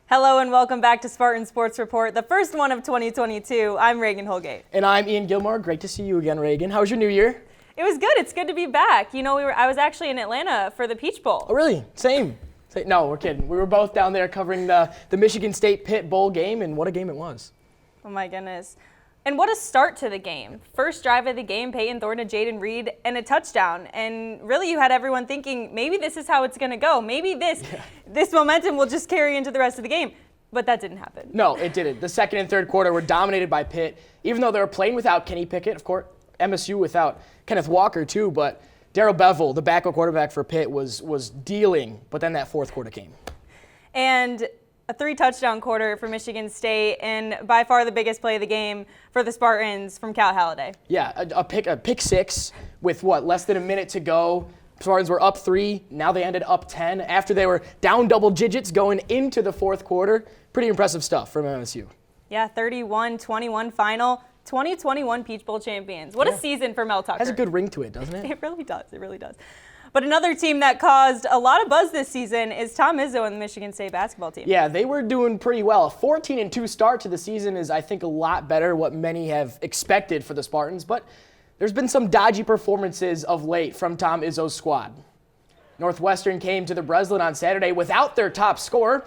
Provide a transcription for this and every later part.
Hello and welcome back to Spartan Sports Report, the first one of 2022. I'm Reagan Holgate. And I'm Ian Gilmore. Great to see you again, Reagan. How was your new year? It was good. It's good to be back. You know, I was actually in Atlanta for the Peach Bowl. Oh, really? Same. No, we're kidding. We were both down there covering the Michigan State Pitt Bowl game, and what a game it was. Oh, my goodness. And what a start to the game. First drive of the game, Peyton Thornton to Jaden Reed, and a touchdown. And really you had everyone thinking, maybe this is how it's going to go. Maybe this momentum will just carry into the rest of the game. But that didn't happen. No, it didn't. The second and third quarter were dominated by Pitt, even though they were playing without Kenny Pickett, of course, MSU without Kenneth Walker too, but Darrell Bevel, the backup quarterback for Pitt, was dealing, but then that fourth quarter came. And a 3-touchdown quarter for Michigan State, and by far the biggest play of the game for the Spartans from Cal Halliday. Yeah, a pick six with less than a minute to go. Spartans were up 3, now they ended up 10 after they were down double digits going into the fourth quarter. Pretty impressive stuff from MSU. Yeah, 31-21 final, 2021 Peach Bowl champions. What a season for Mel Tucker. Has a good ring to it, doesn't it? It really does. It really does. But another team that caused a lot of buzz this season is Tom Izzo and the Michigan State basketball team. Yeah, they were doing pretty well. A 14-2 start to the season is, I think, a lot better what many have expected for the Spartans, but there's been some dodgy performances of late from Tom Izzo's squad. Northwestern came to the Breslin on Saturday without their top scorer.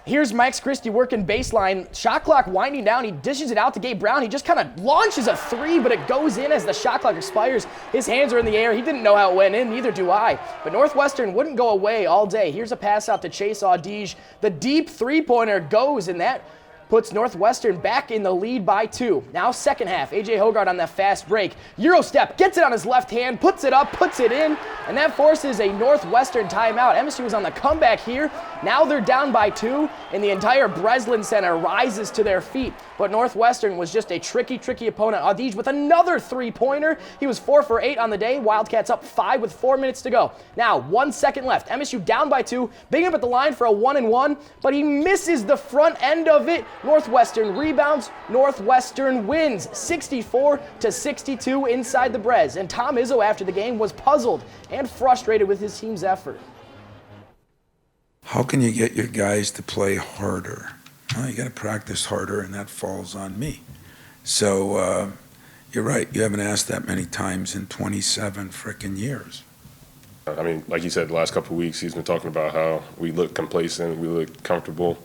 Here's Max Christie working baseline, shot clock winding down. He dishes it out to Gabe Brown. He just kind of launches a 3, but it goes in as the shot clock expires. His hands are in the air. He didn't know how it went in, neither do I. But Northwestern wouldn't go away all day. Here's a pass out to Chase Audige. The deep three-pointer goes, and that puts Northwestern back in the lead by 2. Now second half, A.J. Hogarth on that fast break. Euro step, gets it on his left hand, puts it up, puts it in, and that forces a Northwestern timeout. MSU was on the comeback here. Now they're down by 2, and the entire Breslin Center rises to their feet. But Northwestern was just a tricky opponent. Audige with another three-pointer. He was 4 for 8 on the day. Wildcats up 5 with 4 minutes to go. Now 1 second left. MSU down by 2. Big up at the line for a 1-and-1, but he misses the front end of it. Northwestern rebounds. Northwestern wins 64-62 inside the Brez. And Tom Izzo after the game was puzzled and frustrated with his team's effort. How can you get your guys to play harder? Well, you got to practice harder, and that falls on me. So you're right. You haven't asked that many times in 27 frickin' years. I mean, like you said, the last couple of weeks, he's been talking about how we look complacent, we look comfortable,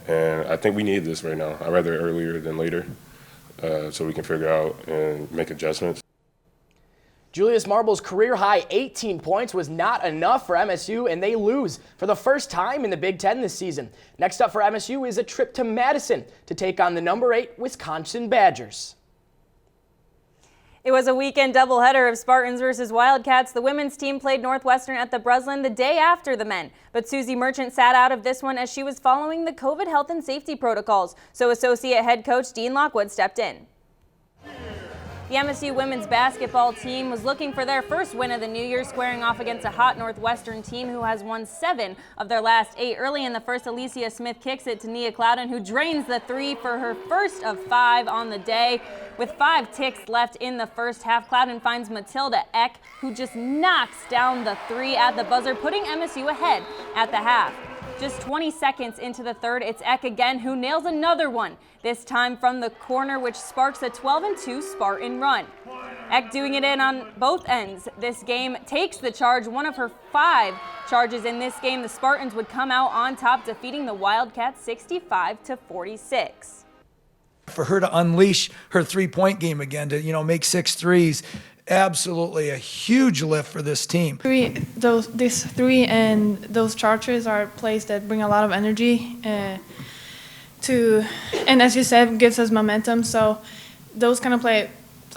and I think we need this right now. I'd rather earlier than later, so we can figure out and make adjustments. Julius Marble's career-high 18 points was not enough for MSU, and they lose for the first time in the Big Ten this season. Next up for MSU is a trip to Madison to take on the number 8 Wisconsin Badgers. It was a weekend doubleheader of Spartans versus Wildcats. The women's team played Northwestern at the Breslin the day after the men. But Susie Merchant sat out of this one as she was following the COVID health and safety protocols. So associate head coach Dean Lockwood stepped in. The MSU women's basketball team was looking for their first win of the new year, squaring off against a hot Northwestern team who has won 7 of their last 8. Early in the first, Alicia Smith kicks it to Nia Clouden, who drains the 3 for her first of 5 on the day. With 5 ticks left in the first half, Clouden finds Matilda Eck, who just knocks down the 3 at the buzzer, putting MSU ahead at the half. Just 20 seconds into the third, it's Eck again who nails another one, this time from the corner, which sparks a 12-2 Spartan run. Eck doing it in on both ends. This game takes the charge, one of her 5 charges in this game. The Spartans would come out on top, defeating the Wildcats 65-46. For her to unleash her three-point game again, to make 6 threes, absolutely a huge lift for this team. These 3 and those charges are plays that bring a lot of energy and as you said, gives us momentum. So those kind of play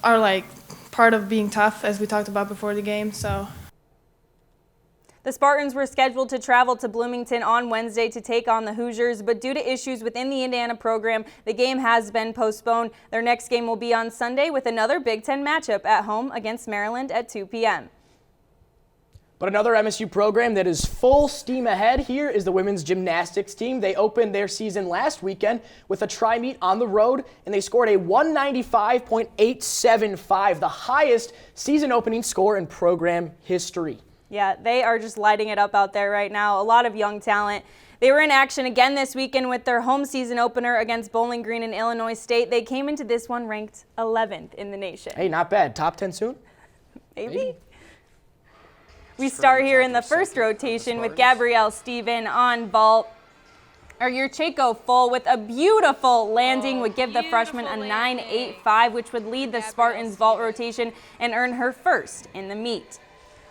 are like part of being tough, as we talked about before the game. So the Spartans were scheduled to travel to Bloomington on Wednesday to take on the Hoosiers, but due to issues within the Indiana program, the game has been postponed. Their next game will be on Sunday with another Big Ten matchup at home against Maryland at 2 p.m. But another MSU program that is full steam ahead here is the women's gymnastics team. They opened their season last weekend with a tri-meet on the road, and they scored a 195.875, the highest season opening score in program history. Yeah, they are just lighting it up out there right now. A lot of young talent. They were in action again this weekend with their home season opener against Bowling Green and Illinois State. They came into this one ranked 11th in the nation. Hey, not bad. Top 10 soon? Maybe. We start here in the first rotation with Gabrielle Stephen on vault. Your Chaco full with a beautiful landing would give the freshman a 9.85, which would lead the Spartans vault rotation and earn her first in the meet.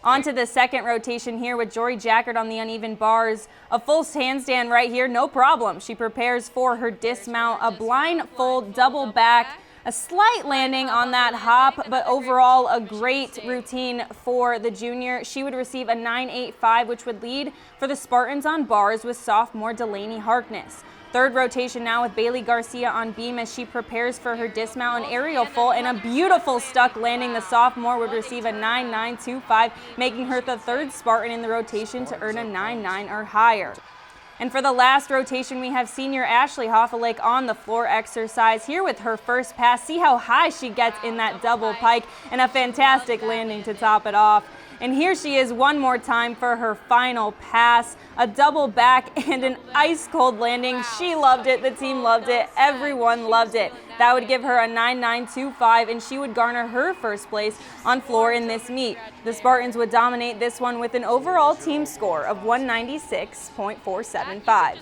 On to the second rotation here with Jory Jackert on the uneven bars. A full handstand right here, no problem. She prepares for her dismount, a blind full double back, a slight landing on that hop, but overall a great routine for the junior. She would receive a 9.85, which would lead for the Spartans on bars with sophomore Delaney Harkness. Third rotation now with Bailey Garcia on beam as she prepares for her dismount, an aerial full, and a beautiful stuck landing. The sophomore would receive a 9.925, making her the third Spartan in the rotation to earn a 9.9 or higher. And for the last rotation, we have senior Ashley Hoffalake on the floor exercise here with her first pass. See how high she gets in that double pike, and a fantastic landing to top it off. And here she is one more time for her final pass, a double back and an ice cold landing. She loved it, the team loved it, everyone loved it. That would give her a 9.925, and she would garner her first place on floor in this meet. The Spartans would dominate this one with an overall team score of 196.475.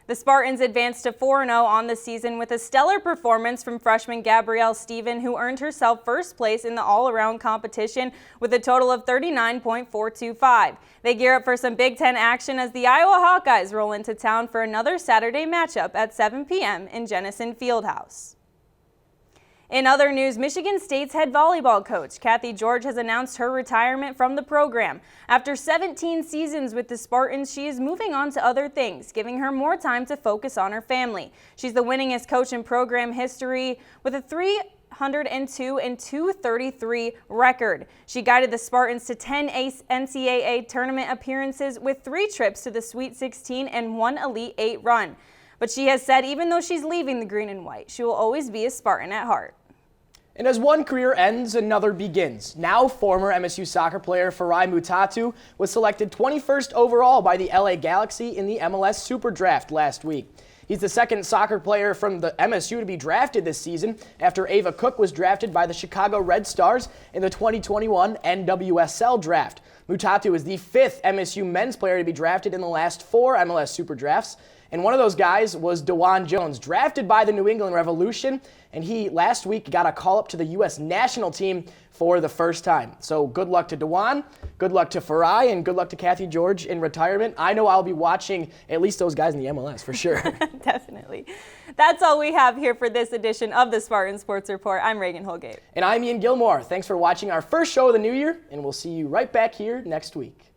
The Spartans advanced to 4-0 on the season with a stellar performance from freshman Gabrielle Stephen, who earned herself first place in the all-around competition with a total of 39.425. They gear up for some Big Ten action as the Iowa Hawkeyes roll into town for another Saturday matchup at 7 p.m. in Jennison Fieldhouse. In other news, Michigan State's head volleyball coach, Kathy George, has announced her retirement from the program. After 17 seasons with the Spartans, she is moving on to other things, giving her more time to focus on her family. She's the winningest coach in program history with a 302 and 233 record. She guided the Spartans to 10 NCAA tournament appearances with 3 trips to the Sweet 16 and 1 Elite 8 run. But she has said even though she's leaving the green and white, she will always be a Spartan at heart. And as one career ends, another begins. Now former MSU soccer player Farai Mutatu was selected 21st overall by the LA Galaxy in the MLS Super Draft last week. He's the second soccer player from the MSU to be drafted this season after Ava Cook was drafted by the Chicago Red Stars in the 2021 NWSL Draft. Mutatu is the 5th MSU men's player to be drafted in the last 4 MLS Super Drafts. And one of those guys was DeJuan Jones, drafted by the New England Revolution, and he last week got a call up to the U.S. national team for the first time. So good luck to DeJuan, good luck to Farai, and good luck to Kathy George in retirement. I know I'll be watching at least those guys in the MLS for sure. Definitely. That's all we have here for this edition of the Spartan Sports Report. I'm Reagan Holgate. And I'm Ian Gilmore. Thanks for watching our first show of the new year, and we'll see you right back here next week.